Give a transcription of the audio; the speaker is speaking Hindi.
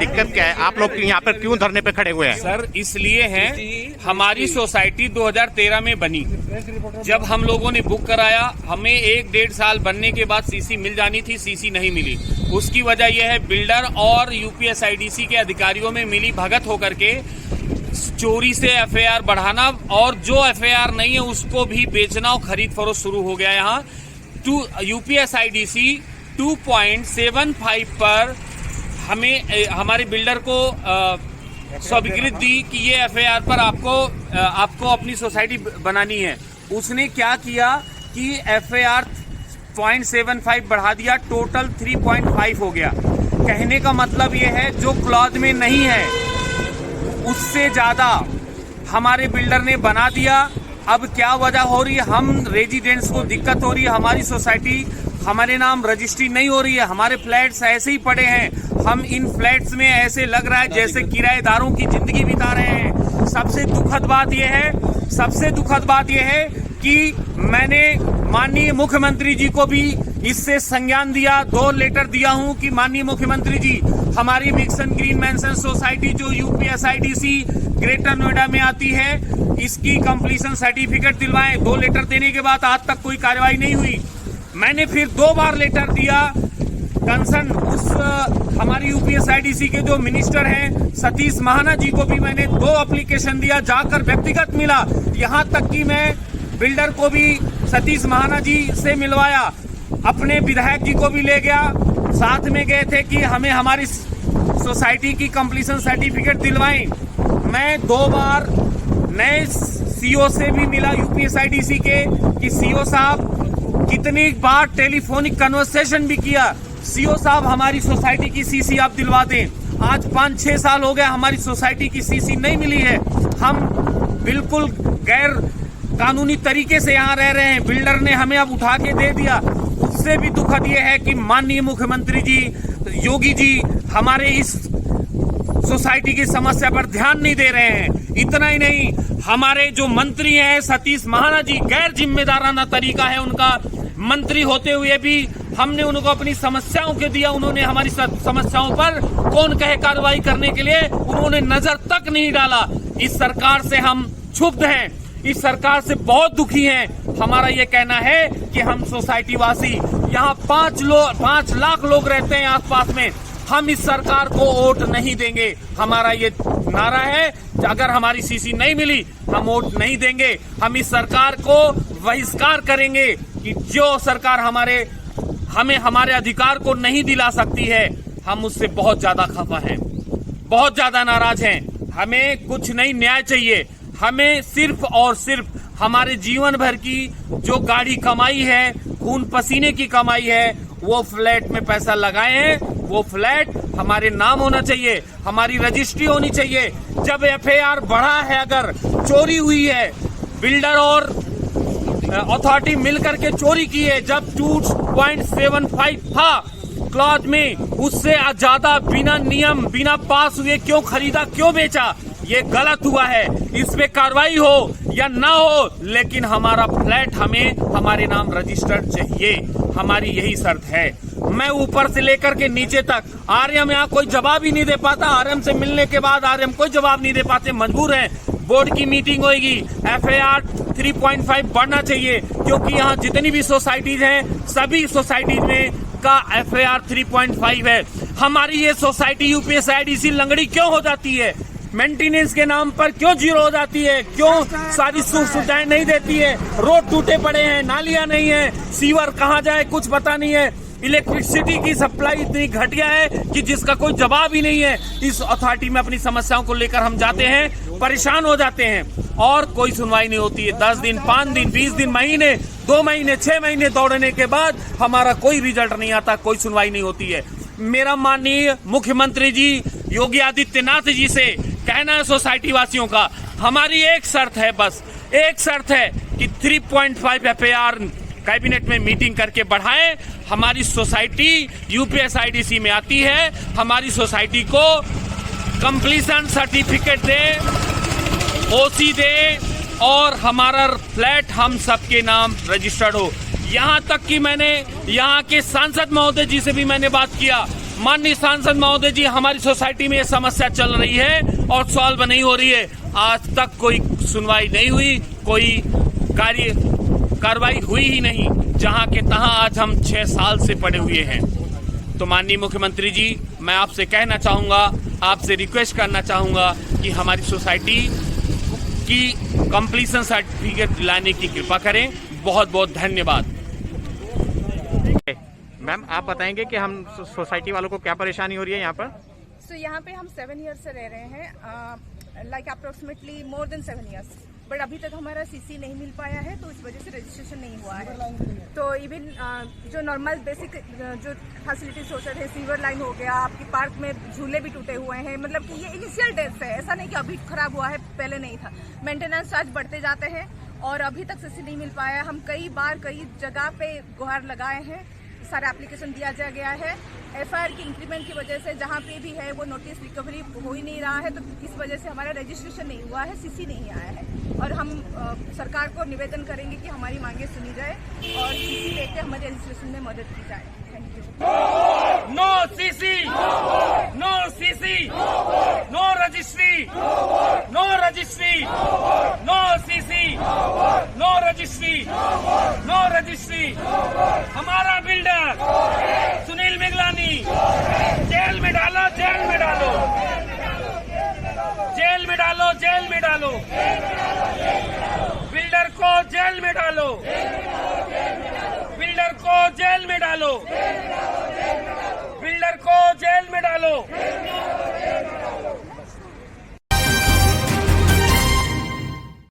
दिक्कत क्या है? आप लोग यहाँ पर क्यों धरने पे खड़े हुए हैं? सर इसलिए हैं, हमारी सोसाइटी 2013 में बनी। जब हम लोगों ने बुक कराया, हमें 1-1.5 साल बनने के बाद सीसी मिल जानी थी, सीसी नहीं मिली। उसकी वजह यह है, बिल्डर और यूपीएसआईडीसी के अधिकारियों में मिली भगत होकर के चोरी से एफआईआर बढ़ाना और जो एफआईआर नहीं है उसको भी बेचना और खरीद फरोख्त शुरू हो गया। यहाँ यूपीएसआईडीसी 2.75 पर हमें हमारे बिल्डर को स्वीकृति दी कि ये एफआईआर पर आपको अपनी सोसाइटी बनानी है। उसने क्या किया कि एफआईआर 0.75 बढ़ा दिया, टोटल 3.5 हो गया। कहने का मतलब ये है जो क्लॉज में नहीं है उससे ज्यादा हमारे बिल्डर ने बना दिया। अब क्या वजह हो रही है? हम रेजिडेंट्स को दिक्कत हो रही है, हमारी सोसाइटी हमारे नाम रजिस्ट्री नहीं हो रही है, हमारे फ्लैट्स ऐसे ही पड़े हैं। हम इन फ्लैट्स में ऐसे लग रहा है जैसे किराएदारों की जिंदगी बिता रहे हैं। सबसे दुखद बात यह है कि मैंने माननीय मुख्यमंत्री जी को भी इससे संज्ञान दिया, 2 लेटर दिया हूं कि माननीय मुख्यमंत्री जी, हमारी मिक्सन ग्रीन मैंसन सोसाइटी जो यूपीएसआईडीसी ग्रेटर नोएडा में आती है, इसकी कंप्लीशन सर्टिफिकेट दिलवाएं। 2 लेटर देने के बाद आज तक कोई कार्रवाई नहीं हुई। मैंने फिर 2 बार लेटर दिया कंसर्न उस हमारी यूपीएसआईडीसी के जो मिनिस्टर हैं सतीश महाना जी को भी मैंने 2 एप्लीकेशन दिया, जाकर व्यक्तिगत मिला। यहाँ तक कि मैं बिल्डर को भी सतीश महाना जी से मिलवाया, अपने विधायक जी को भी ले गया, साथ में गए थे कि हमें हमारी सोसाइटी की कंप्लीशन सर्टिफिकेट दिलवाएं। मैं 2 बार नए सीओ से भी मिला यूपीएसआईडीसी के कि सीओ साहब, कितनी बार टेलीफोनिक कन्वर्सेशन भी किया, सीओ साहब हमारी सोसाइटी की सीसी आप दिलवा दें। आज 5-6 साल हो गए हमारी सोसाइटी की सीसी नहीं मिली है। हम बिल्कुल गैर कानूनी तरीके से यहाँ रह रहे हैं, बिल्डर ने हमें अब उठा के दे दिया। उससे भी दुखद ये है कि माननीय मुख्यमंत्री जी योगी जी हमारे इस सोसाइटी की समस्या पर ध्यान नहीं दे रहे हैं। इतना ही नहीं, हमारे जो मंत्री हैं सतीश महाना जी, गैर जिम्मेदाराना तरीका है उनका। मंत्री होते हुए भी हमने उनको अपनी समस्याओं के दिया, उन्होंने हमारी समस्याओं पर कौन कहे कार्रवाई करने के लिए उन्होंने नजर तक नहीं डाला। इस सरकार से हम क्षुब्ध हैं, इस सरकार से बहुत दुखी हैं। हमारा ये कहना है कि हम सोसाइटी वासी, यहाँ 5 लाख लोग रहते हैं आसपास में, हम इस सरकार को वोट नहीं देंगे। हमारा ये नारा है, अगर हमारी सीसी नहीं मिली हम वोट नहीं देंगे। हम इस सरकार को बहिष्कार करेंगे कि जो सरकार हमें हमारे अधिकार को नहीं दिला सकती है। हम उससे बहुत ज्यादा खफा हैं, बहुत ज्यादा नाराज हैं। हमें कुछ नहीं न्याय चाहिए, हमें सिर्फ और सिर्फ हमारे जीवन भर की जो गाढ़ी कमाई है, खून पसीने की कमाई है, वो फ्लैट में पैसा लगाए हैं, वो फ्लैट हमारे नाम होना चाहिए, हमारी रजिस्ट्री होनी चाहिए। जब एफआईआर बढ़ा है, अगर चोरी हुई है, बिल्डर और अथॉरिटी मिलकर के चोरी की है, जब 2.75 था क्लॉज में, उससे ज्यादा बिना नियम बिना पास हुए क्यों खरीदा, क्यों बेचा? ये गलत हुआ है। इस पे कार्रवाई हो या ना हो, लेकिन हमारा फ्लैट हमें हमारे नाम रजिस्टर्ड चाहिए। हमारी यही शर्त है। मैं ऊपर से लेकर के नीचे तक, आरएम यहाँ कोई जवाब ही नहीं दे पाता। आरएम से मिलने के बाद आरएम कोई जवाब नहीं दे पाते, मजबूर हैं। बोर्ड की मीटिंग होगी, एफआईआर 3.5 बढ़ना चाहिए, क्योंकि यहाँ जितनी भी सोसाइटीज हैं सभी सोसाइटीज में का एफआईआर 3.5 है। हमारी ये सोसाइटी यूपीएसआईडीसी लंगड़ी क्यों हो जाती है? मेंटेनेंस के नाम पर क्यों 0 हो जाती है? क्यों सारी सुविधाएं नहीं देती है? रोड टूटे पड़े हैं, नालियां नहीं है, सीवर कहाँ जाए कुछ पता नहीं है। इलेक्ट्रिसिटी की सप्लाई इतनी घटिया है कि जिसका कोई जवाब ही नहीं है। इस अथॉरिटी में अपनी समस्याओं को लेकर हम जाते हैं, परेशान हो जाते हैं और कोई सुनवाई नहीं होती है। 10 दिन, 5 दिन, 20 दिन, महीने, 2 महीने, 6 महीने दौड़ने के बाद हमारा कोई रिजल्ट नहीं आता, कोई सुनवाई नहीं होती है। मेरा माननीय मुख्यमंत्री जी योगी आदित्यनाथ जी से कहना है सोसाइटी वासियों का, हमारी एक शर्त है, बस एक शर्त है कि 3.5 एफआईआर कैबिनेट में मीटिंग करके बढ़ाएं। हमारी सोसाइटी यूपीएसआईडीसी में आती है, हमारी सोसाइटी को कंप्लीशन सर्टिफिकेट दे, ओसी दे और हमारा फ्लैट हम सबके नाम रजिस्टर्ड हो। यहाँ तक कि मैंने यहाँ के सांसद महोदय जी से भी मैंने बात किया। माननीय सांसद महोदय जी, हमारी सोसाइटी में ये समस्या चल रही है और सॉल्व नहीं हो रही है। आज तक कोई सुनवाई नहीं हुई, कोई कार्रवाई हुई ही नहीं। जहां के तहां आज हम 6 साल से पड़े हुए हैं। तो माननीय मुख्यमंत्री जी, मैं आपसे कहना चाहूंगा, आपसे रिक्वेस्ट करना चाहूंगा कि हमारी सोसाइटी की कंप्लीशन सर्टिफिकेट लाने की कृपा करें। बहुत बहुत धन्यवाद। मैम, आप बताएंगे कि हम सोसाइटी वालों को क्या परेशानी हो रही है यहाँ पर? सो यहाँ पे हम 7 ईयर्स से रह रहे हैं, like approximately more than 7 years, but अभी तक हमारा सीसी नहीं मिल पाया है, तो इस वजह से रजिस्ट्रेशन नहीं हुआ है। तो इवन जो नॉर्मल बेसिक जो फैसिलिटीज होते थे, सीवर लाइन हो गया, आपकी पार्क में झूले भी टूटे हुए हैं, मतलब कि ये इनिशियल डेज है, ऐसा नहीं कि अभी खराब हुआ है, पहले नहीं था। मेंटेनेंस चार्ज बढ़ते जाते हैं और अभी तक सीसी नहीं मिल पाया। हम कई बार कई जगह पे गुहार लगाए हैं, सारा एप्लीकेशन दिया जा गया है। एफआईआर की इंक्रीमेंट की वजह से जहाँ पे भी है वो नोटिस रिकवरी हो ही नहीं रहा है, तो इस वजह से हमारा रजिस्ट्रेशन नहीं हुआ है, सीसी नहीं आया है। और हम सरकार को निवेदन करेंगे कि हमारी मांगे सुनी जाए और सीसी लेके हमारे रजिस्ट्रेशन में मदद की जाए। Thank you. No CC, no CC, no registry, no registry, no CC, no registry, no registry. हमारा बिल्डर सुनील मिगलानी जेल में डालो, जेल में डालो, जेल में डालो, जेल में डालो, बिल्डर को जेल में डालो, बिल्डर को जेल में डालो, बिल्डर को जेल में डालो।